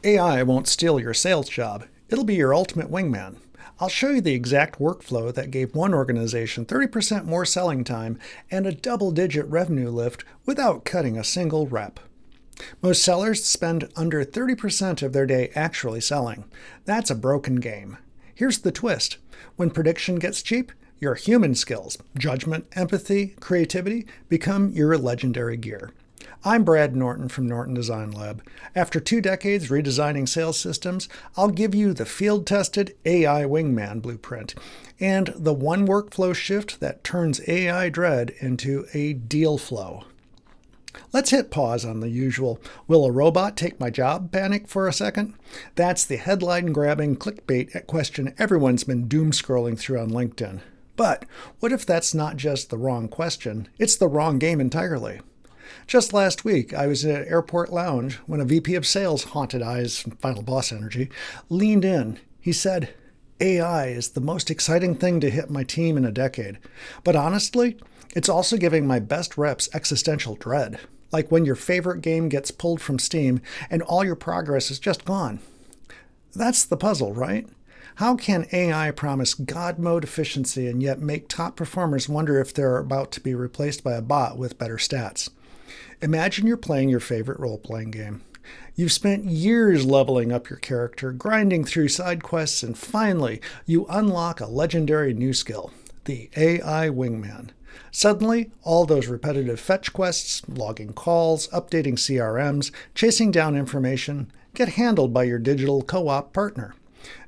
AI won't steal your sales job. It'll be your ultimate wingman. I'll show you the exact workflow that gave one organization 30% more selling time and a double-digit revenue lift without cutting a single rep. Most sellers spend under 30% of their day actually selling. That's a broken game. Here's the twist. When prediction gets cheap, your human skills, judgment, empathy, creativity, become your legendary gear. I'm Brad Norton from Norton Design Lab. After 2 decades redesigning sales systems, I'll give you the field-tested AI wingman blueprint and the one workflow shift that turns AI dread into a deal flow. Let's hit pause on the usual, will a robot take my job panic for a second? That's the headline-grabbing clickbait question everyone's been doom-scrolling through on LinkedIn. But what if that's not just the wrong question, it's the wrong game entirely? Just last week, I was in an airport lounge when a VP of sales, haunted eyes and final boss energy, leaned in. He said, AI is the most exciting thing to hit my team in a decade. But honestly, it's also giving my best reps existential dread. Like when your favorite game gets pulled from Steam and all your progress is just gone. That's the puzzle, right? How can AI promise God mode efficiency and yet make top performers wonder if they're about to be replaced by a bot with better stats? Imagine you're playing your favorite role-playing game. You've spent years leveling up your character, grinding through side quests, and finally, you unlock a legendary new skill, the AI wingman. Suddenly, all those repetitive fetch quests, logging calls, updating CRMs, chasing down information, get handled by your digital co-op partner.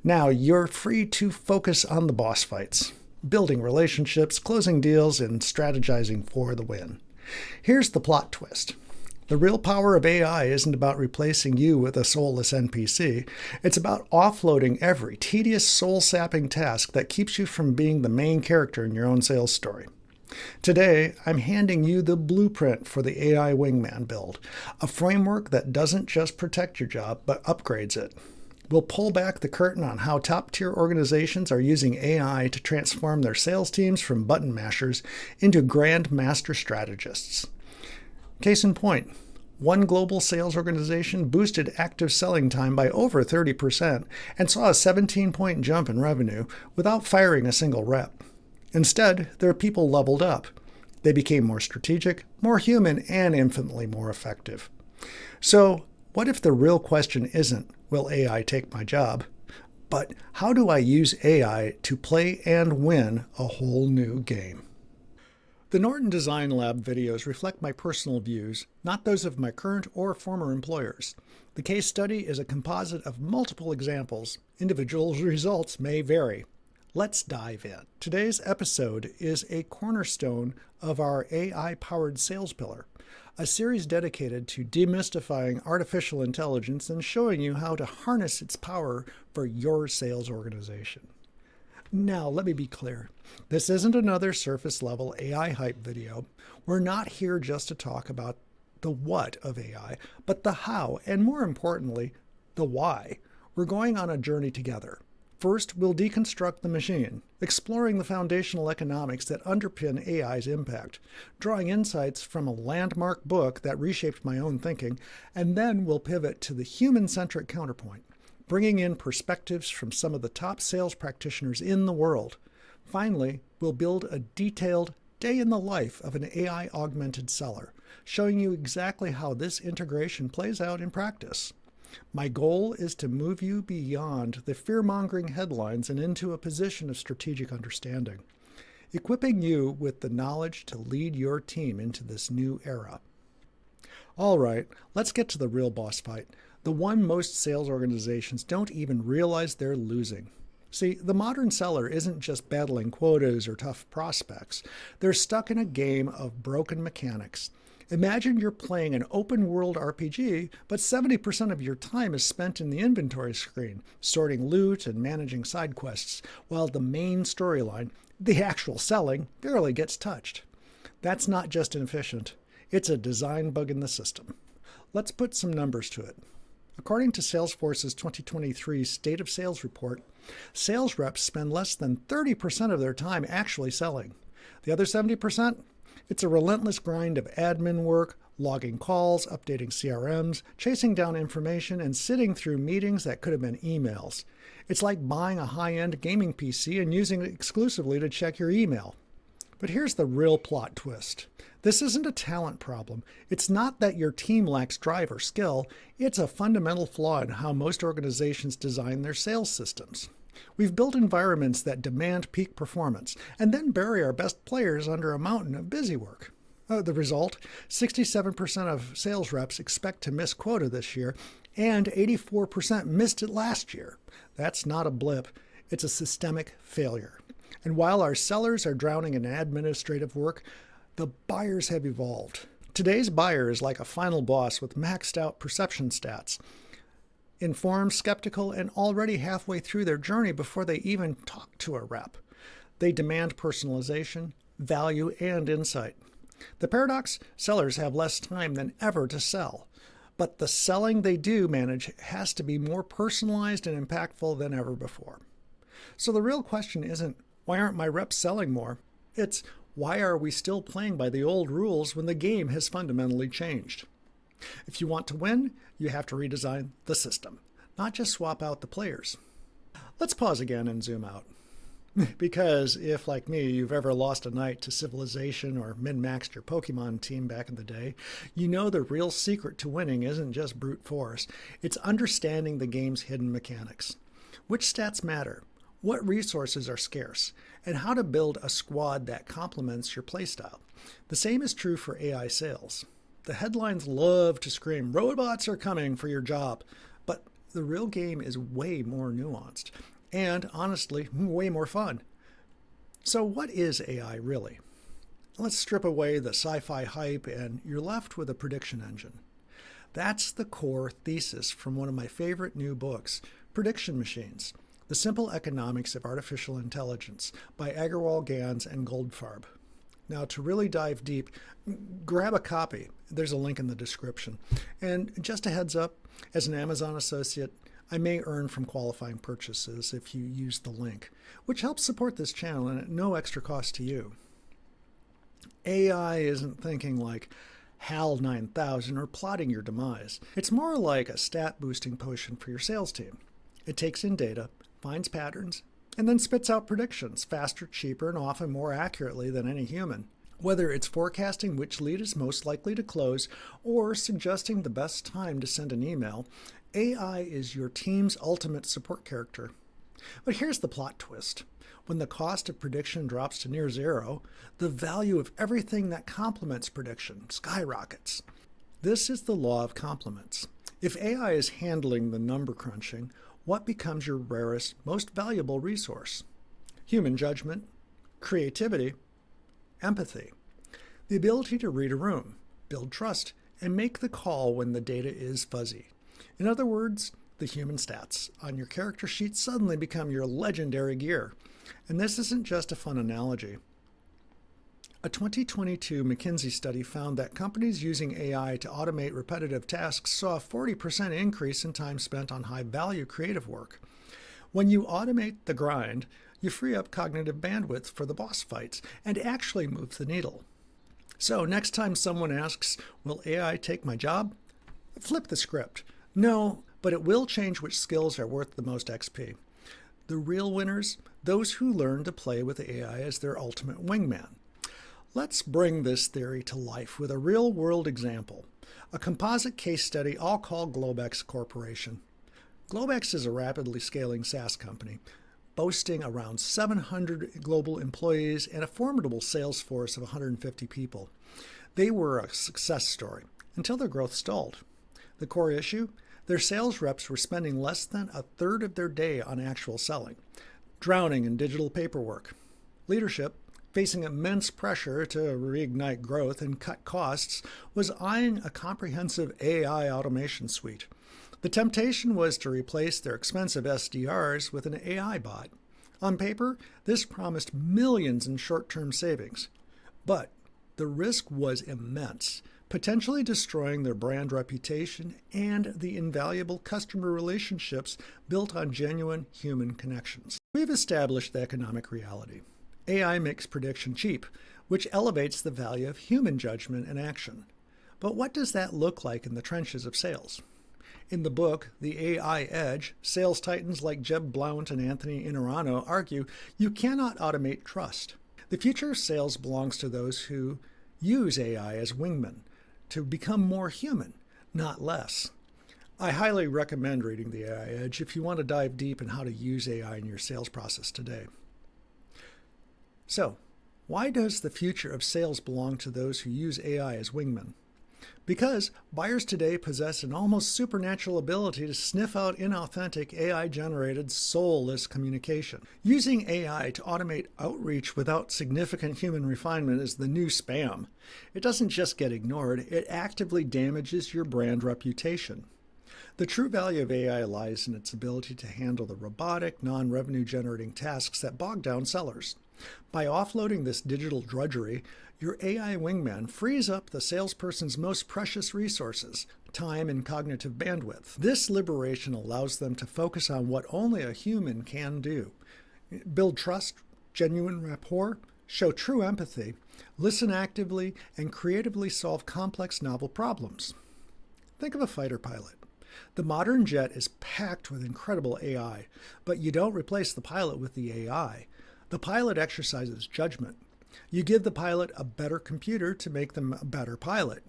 Now you're free to focus on the boss fights, building relationships, closing deals, and strategizing for the win. Here's the plot twist. The real power of AI isn't about replacing you with a soulless NPC. It's about offloading every tedious, soul-sapping task that keeps you from being the main character in your own sales story. Today, I'm handing you the blueprint for the AI wingman build, a framework that doesn't just protect your job, but upgrades it. We'll pull back the curtain on how top-tier organizations are using AI to transform their sales teams from button mashers into grand master strategists. Case in point, one global sales organization boosted active selling time by over 30% and saw a 17-point jump in revenue without firing a single rep. Instead, their people leveled up. They became more strategic, more human, and infinitely more effective. So, what if the real question isn't, will AI take my job? But how do I use AI to play and win a whole new game? The Norton Design Lab videos reflect my personal views, not those of my current or former employers. The case study is a composite of multiple examples. Individual results may vary. Let's dive in. Today's episode is a cornerstone of our AI-powered sales pillar, a series dedicated to demystifying artificial intelligence and showing you how to harness its power for your sales organization. Now, let me be clear. This isn't another surface-level AI hype video. We're not here just to talk about the what of AI, but the how, and more importantly, the why. We're going on a journey together. First, we'll deconstruct the machine, exploring the foundational economics that underpin AI's impact, drawing insights from a landmark book that reshaped my own thinking, and then we'll pivot to the human-centric counterpoint, bringing in perspectives from some of the top sales practitioners in the world. Finally, we'll build a detailed day in the life of an AI-augmented seller, showing you exactly how this integration plays out in practice. My goal is to move you beyond the fear-mongering headlines and into a position of strategic understanding, equipping you with the knowledge to lead your team into this new era. All right, let's get to the real boss fight, the one most sales organizations don't even realize they're losing. See, the modern seller isn't just battling quotas or tough prospects. They're stuck in a game of broken mechanics. Imagine you're playing an open-world RPG, but 70% of your time is spent in the inventory screen, sorting loot and managing side quests, while the main storyline, the actual selling, barely gets touched. That's not just inefficient. It's a design bug in the system. Let's put some numbers to it. According to Salesforce's 2023 State of Sales report, sales reps spend less than 30% of their time actually selling. The other 70%? It's a relentless grind of admin work, logging calls, updating CRMs, chasing down information, and sitting through meetings that could have been emails. It's like buying a high-end gaming PC and using it exclusively to check your email. But here's the real plot twist. This isn't a talent problem. It's not that your team lacks drive or skill. It's a fundamental flaw in how most organizations design their sales systems. We've built environments that demand peak performance and then bury our best players under a mountain of busy work. The result, 67% of sales reps expect to miss quota this year, and 84% missed it last year. That's not a blip. It's a systemic failure. And while our sellers are drowning in administrative work, the buyers have evolved. Today's buyer is like a final boss with maxed out perception stats. Informed, skeptical, and already halfway through their journey before they even talk to a rep. They demand personalization, value, and insight. The paradox, sellers have less time than ever to sell, but the selling they do manage has to be more personalized and impactful than ever before. So the real question isn't, why aren't my reps selling more? It's, why are we still playing by the old rules when the game has fundamentally changed? If you want to win, you have to redesign the system, not just swap out the players. Let's pause again and zoom out. Because if, like me, you've ever lost a night to Civilization or min-maxed your Pokemon team back in the day, you know the real secret to winning isn't just brute force. It's understanding the game's hidden mechanics. Which stats matter? What resources are scarce? And how to build a squad that complements your playstyle. The same is true for AI sales. The headlines love to scream, robots are coming for your job. But the real game is way more nuanced. And, honestly, way more fun. So what is AI really? Let's strip away the sci-fi hype and you're left with a prediction engine. That's the core thesis from one of my favorite new books, Prediction Machines, The Simple Economics of Artificial Intelligence by Agarwal Gans and Goldfarb. Now, to really dive deep, grab a copy. There's a link in the description. And just a heads up, as an Amazon associate, I may earn from qualifying purchases if you use the link, which helps support this channel and at no extra cost to you. AI isn't thinking like HAL 9000 or plotting your demise. It's more like a stat-boosting potion for your sales team. It takes in data, finds patterns, and then spits out predictions faster, cheaper, and often more accurately than any human. Whether it's forecasting which lead is most likely to close or suggesting the best time to send an email, AI is your team's ultimate support character. But here's the plot twist. When the cost of prediction drops to near zero, the value of everything that complements prediction skyrockets. This is the law of complements. If AI is handling the number crunching, what becomes your rarest, most valuable resource? Human judgment, creativity, empathy. The ability to read a room, build trust, and make the call when the data is fuzzy. In other words, the human stats on your character sheet suddenly become your legendary gear. And this isn't just a fun analogy. A 2022 McKinsey study found that companies using AI to automate repetitive tasks saw a 40% increase in time spent on high-value creative work. When you automate the grind, you free up cognitive bandwidth for the boss fights and actually move the needle. So next time someone asks, will AI take my job? Flip the script. No, but it will change which skills are worth the most XP. The real winners, those who learn to play with AI as their ultimate wingman. Let's bring this theory to life with a real-world example, a composite case study I'll call Globex Corporation. Globex is a rapidly scaling SaaS company, boasting around 700 global employees and a formidable sales force of 150 people. They were a success story until their growth stalled. The core issue? Their sales reps were spending less than a third of their day on actual selling, drowning in digital paperwork. Leadership, facing immense pressure to reignite growth and cut costs, was eyeing a comprehensive AI automation suite. The temptation was to replace their expensive SDRs with an AI bot. On paper, this promised millions in short-term savings. But the risk was immense, potentially destroying their brand reputation and the invaluable customer relationships built on genuine human connections. We've established the economic reality. AI makes prediction cheap, which elevates the value of human judgment and action. But what does that look like in the trenches of sales? In the book, The AI Edge, sales titans like Jeb Blount and Anthony Iannarino argue you cannot automate trust. The future of sales belongs to those who use AI as wingmen to become more human, not less. I highly recommend reading The AI Edge if you want to dive deep in how to use AI in your sales process today. So, why does the future of sales belong to those who use AI as wingmen? Because buyers today possess an almost supernatural ability to sniff out inauthentic AI-generated soulless communication. Using AI to automate outreach without significant human refinement is the new spam. It doesn't just get ignored, it actively damages your brand reputation. The true value of AI lies in its ability to handle the robotic, non-revenue generating tasks that bog down sellers. By offloading this digital drudgery, your AI wingman frees up the salesperson's most precious resources, time and cognitive bandwidth. This liberation allows them to focus on what only a human can do. Build trust, genuine rapport, show true empathy, listen actively, and creatively solve complex novel problems. Think of a fighter pilot. The modern jet is packed with incredible AI, but you don't replace the pilot with the AI. The pilot exercises judgment. You give the pilot a better computer to make them a better pilot.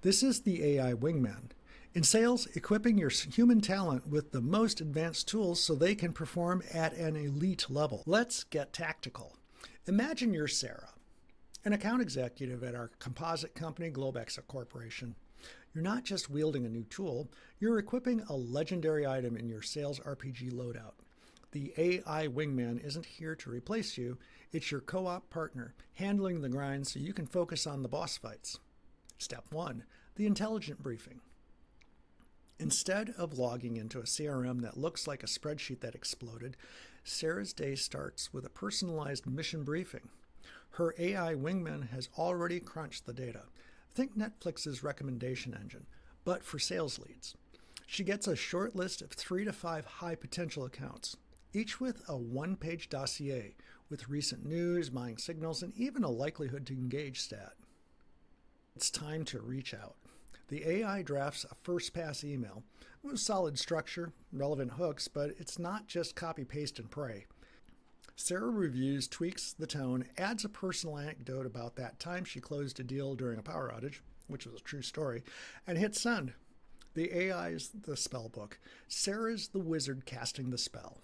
This is the AI wingman. In sales, equipping your human talent with the most advanced tools so they can perform at an elite level. Let's get tactical. Imagine you're Sarah, an account executive at our composite company, Globex Corporation. You're not just wielding a new tool, you're equipping a legendary item in your sales RPG loadout. The AI wingman isn't here to replace you, it's your co-op partner, handling the grind so you can focus on the boss fights. Step 1. The intelligent briefing. Instead of logging into a CRM that looks like a spreadsheet that exploded, Sarah's day starts with a personalized mission briefing. Her AI wingman has already crunched the data. Think Netflix's recommendation engine, but for sales leads. She gets a short list of 3 to 5 high-potential accounts, each with a one-page dossier with recent news, buying signals, and even a likelihood to engage stat. It's time to reach out. The AI drafts a first-pass email with solid structure, relevant hooks, but it's not just copy, paste, and pray. Sarah reviews, tweaks the tone, adds a personal anecdote about that time she closed a deal during a power outage, which was a true story, and hits send. The AI is the spell book. Sarah's the wizard casting the spell.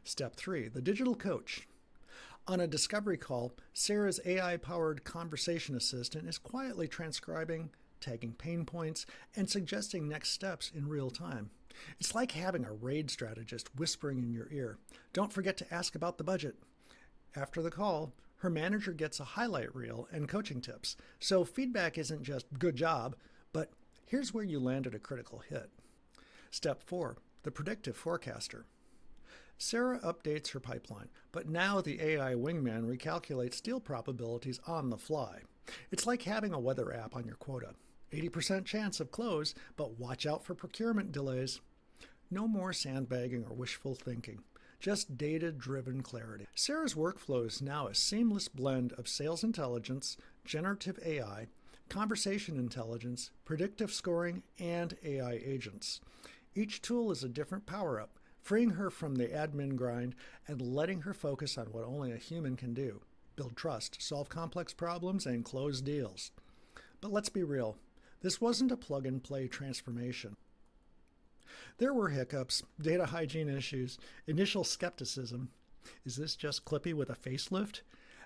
Step 3. The digital coach. On a discovery call, Sarah's AI-powered conversation assistant is quietly transcribing, tagging pain points, and suggesting next steps in real time. It's like having a raid strategist whispering in your ear. Don't forget to ask about the budget. After the call, her manager gets a highlight reel and coaching tips. So feedback isn't just good job, but here's where you landed a critical hit. Step 4. The predictive forecaster. Sarah updates her pipeline, but now the AI wingman recalculates deal probabilities on the fly. It's like having a weather app on your quota. 80% chance of close, but watch out for procurement delays. No more sandbagging or wishful thinking, just data-driven clarity. Sarah's workflow is now a seamless blend of sales intelligence, generative AI, conversation intelligence, predictive scoring, and AI agents. Each tool is a different power-up, freeing her from the admin grind and letting her focus on what only a human can do: build trust, solve complex problems, and close deals. But let's be real. This wasn't a plug-and-play transformation. There were hiccups, data hygiene issues, initial skepticism. Is this just Clippy with a facelift?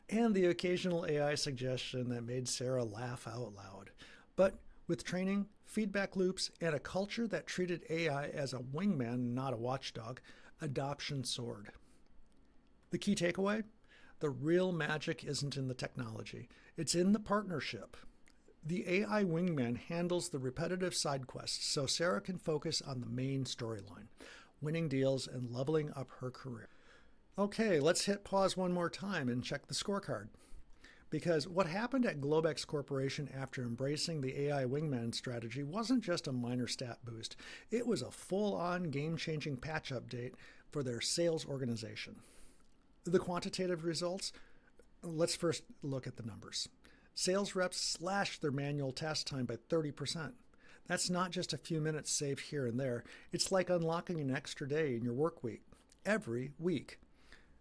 And the occasional AI suggestion that made Sarah laugh out loud. But with training, feedback loops, and a culture that treated AI as a wingman, not a watchdog, adoption soared. The key takeaway? The real magic isn't in the technology. It's in the partnership. The AI wingman handles the repetitive side quests so Sarah can focus on the main storyline, winning deals and leveling up her career. Okay, let's hit pause one more time and check the scorecard. Because what happened at Globex Corporation after embracing the AI wingman strategy wasn't just a minor stat boost. It was a full-on game-changing patch update for their sales organization. The quantitative results: Let's first look at the numbers. Sales reps slashed their manual task time by 30%. That's not just a few minutes saved here and there. It's like unlocking an extra day in your work week, every week.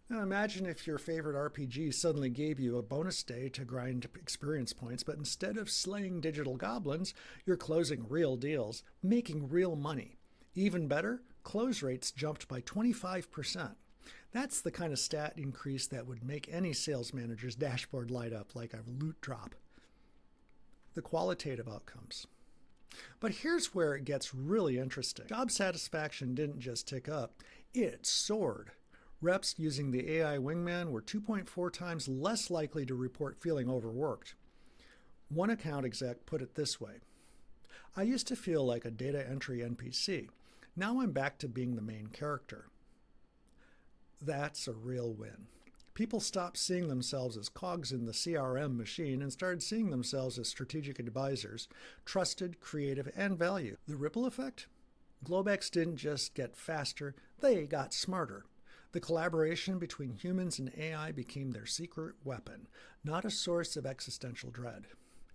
Now imagine if your favorite RPG suddenly gave you a bonus day to grind experience points, but instead of slaying digital goblins, you're closing real deals, making real money. Even better, close rates jumped by 25%. That's the kind of stat increase that would make any sales manager's dashboard light up like a loot drop. The qualitative outcomes. But here's where it gets really interesting. Job satisfaction didn't just tick up, it soared. Reps using the AI wingman were 2.4 times less likely to report feeling overworked. One account exec put it this way: I used to feel like a data entry NPC. Now I'm back to being the main character. That's a real win. People stopped seeing themselves as cogs in the CRM machine and started seeing themselves as strategic advisors, trusted, creative, and valued. The ripple effect? Globex didn't just get faster, they got smarter. The collaboration between humans and AI became their secret weapon, not a source of existential dread.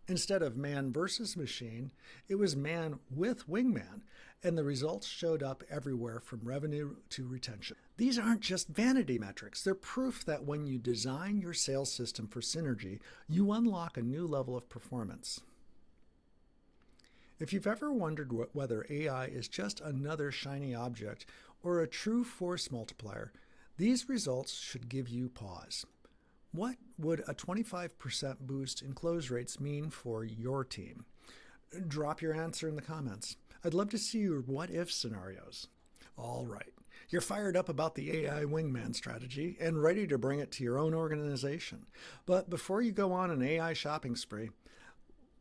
Instead of man versus machine, it was man with wingman, and the results showed up everywhere from revenue to retention. These aren't just vanity metrics. They're proof that when you design your sales system for synergy, you unlock a new level of performance. If you've ever wondered whether AI is just another shiny object or a true force multiplier, these results should give you pause. What would a 25% boost in close rates mean for your team? Drop your answer in the comments. I'd love to see your what-if scenarios. All right, you're fired up about the AI wingman strategy and ready to bring it to your own organization. But before you go on an AI shopping spree,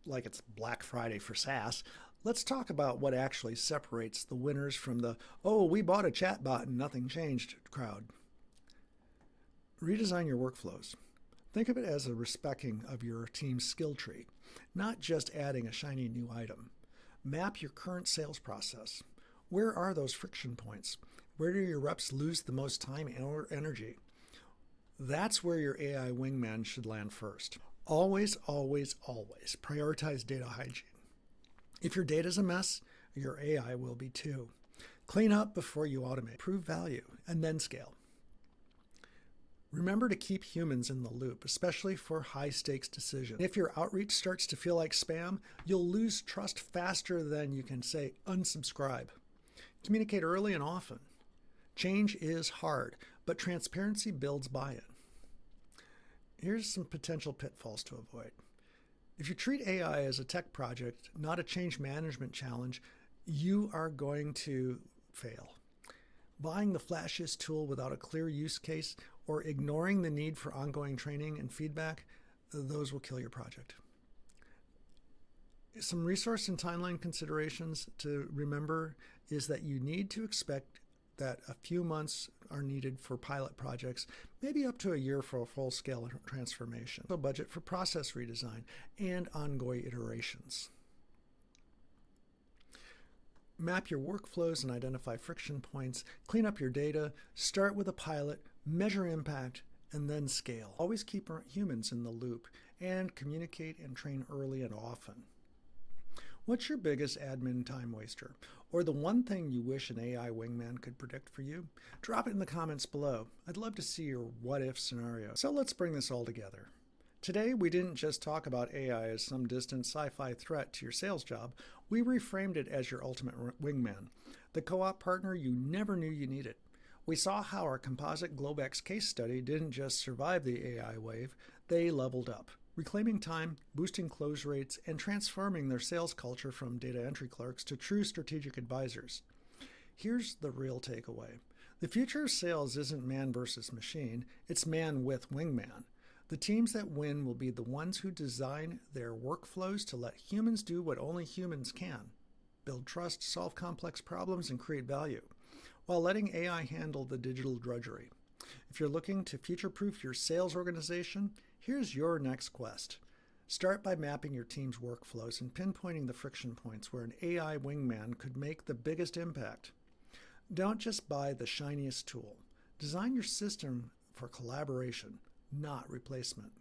like it's Black Friday for SaaS, let's talk about what actually separates the winners from the, oh, we bought a chatbot and nothing changed crowd. Redesign your workflows. Think of it as a respecting of your team's skill tree, not just adding a shiny new item. Map your current sales process. Where are those friction points? Where do your reps lose the most time or energy? That's where your AI wingman should land first. Always, always, always prioritize data hygiene. If your data's a mess, your AI will be too. Clean up before you automate. Prove value, and then scale. Remember to keep humans in the loop, especially for high-stakes decisions. If your outreach starts to feel like spam, you'll lose trust faster than you can say unsubscribe. Communicate early and often. Change is hard, but transparency builds buy-in. Here's some potential pitfalls to avoid. If you treat AI as a tech project, not a change management challenge, you are going to fail. Buying the flashiest tool without a clear use case or ignoring the need for ongoing training and feedback, those will kill your project. Some resource and timeline considerations to remember is that you need to expect that a few months are needed for pilot projects, maybe up to a year for a full-scale transformation. A budget for process redesign and ongoing iterations. Map your workflows and identify friction points, clean up your data, start with a pilot, measure impact, and then scale. Always keep humans in the loop and communicate and train early and often. What's your biggest admin time waster? Or the one thing you wish an AI wingman could predict for you? Drop it in the comments below. I'd love to see your what-if scenario. So let's bring this all together. Today, we didn't just talk about AI as some distant sci-fi threat to your sales job. We reframed it as your ultimate wingman, the co-op partner you never knew you needed. We saw how our composite Globex case study didn't just survive the AI wave, they leveled up, reclaiming time, boosting close rates, and transforming their sales culture from data entry clerks to true strategic advisors. Here's the real takeaway. The future of sales isn't man versus machine, it's man with wingman. The teams that win will be the ones who design their workflows to let humans do what only humans can. Build trust, solve complex problems, and create value, while letting AI handle the digital drudgery. If you're looking to future-proof your sales organization, here's your next quest. Start by mapping your team's workflows and pinpointing the friction points where an AI wingman could make the biggest impact. Don't just buy the shiniest tool. Design your system for collaboration, not replacement.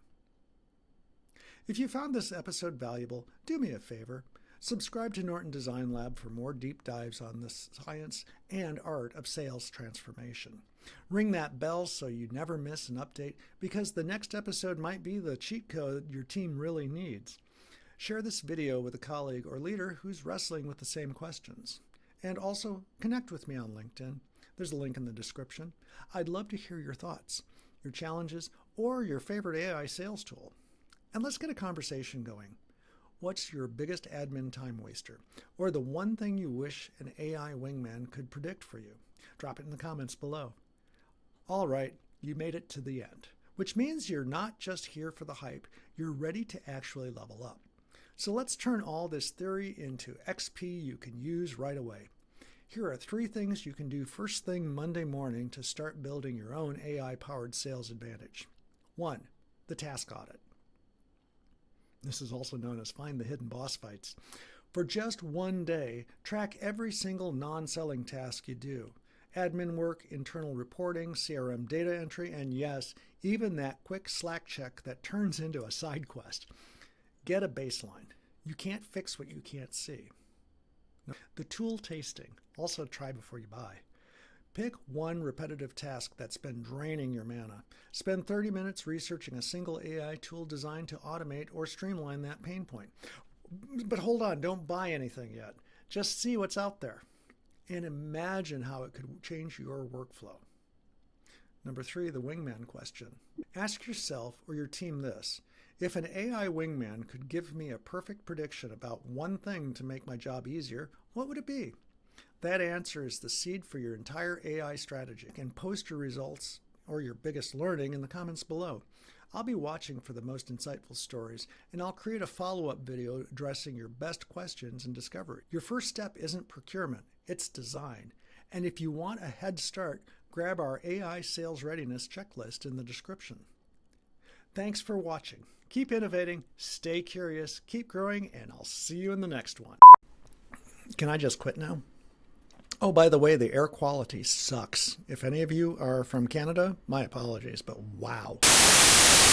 If you found this episode valuable, do me a favor. Subscribe to Norton Design Lab for more deep dives on the science and art of sales transformation. Ring that bell so you never miss an update, because the next episode might be the cheat code your team really needs. Share this video with a colleague or leader who's wrestling with the same questions. And also, connect with me on LinkedIn. There's a link in the description. I'd love to hear your thoughts, your challenges, or your favorite AI sales tool. And let's get a conversation going. What's your biggest admin time waster, or the one thing you wish an AI wingman could predict for you? Drop it in the comments below. All right, you made it to the end, which means you're not just here for the hype, you're ready to actually level up. So let's turn all this theory into XP you can use right away. Here are 3 things you can do first thing Monday morning to start building your own AI-powered sales advantage. 1. The task audit. This is also known as Find the Hidden Boss Fights. For just one day, track every single non-selling task you do. Admin work, internal reporting, CRM data entry, and yes, even that quick Slack check that turns into a side quest. Get a baseline. You can't fix what you can't see. The tool tasting. Also try before you buy. Pick one repetitive task that's been draining your mana. Spend 30 minutes researching a single AI tool designed to automate or streamline that pain point. But hold on, don't buy anything yet. Just see what's out there and imagine how it could change your workflow. Number 3, the wingman question. Ask yourself or your team this: if an AI wingman could give me a perfect prediction about one thing to make my job easier, what would it be? That answer is the seed for your entire AI strategy. And post your results or your biggest learning in the comments below. I'll be watching for the most insightful stories, and I'll create a follow-up video addressing your best questions and discovery. Your first step isn't procurement, it's design. And if you want a head start, grab our AI Sales Readiness Checklist in the description. Thanks for watching. Keep innovating, stay curious, keep growing, and I'll see you in the next one. Can I just quit now? Oh, by the way, the air quality sucks. If any of you are from Canada, my apologies, but wow.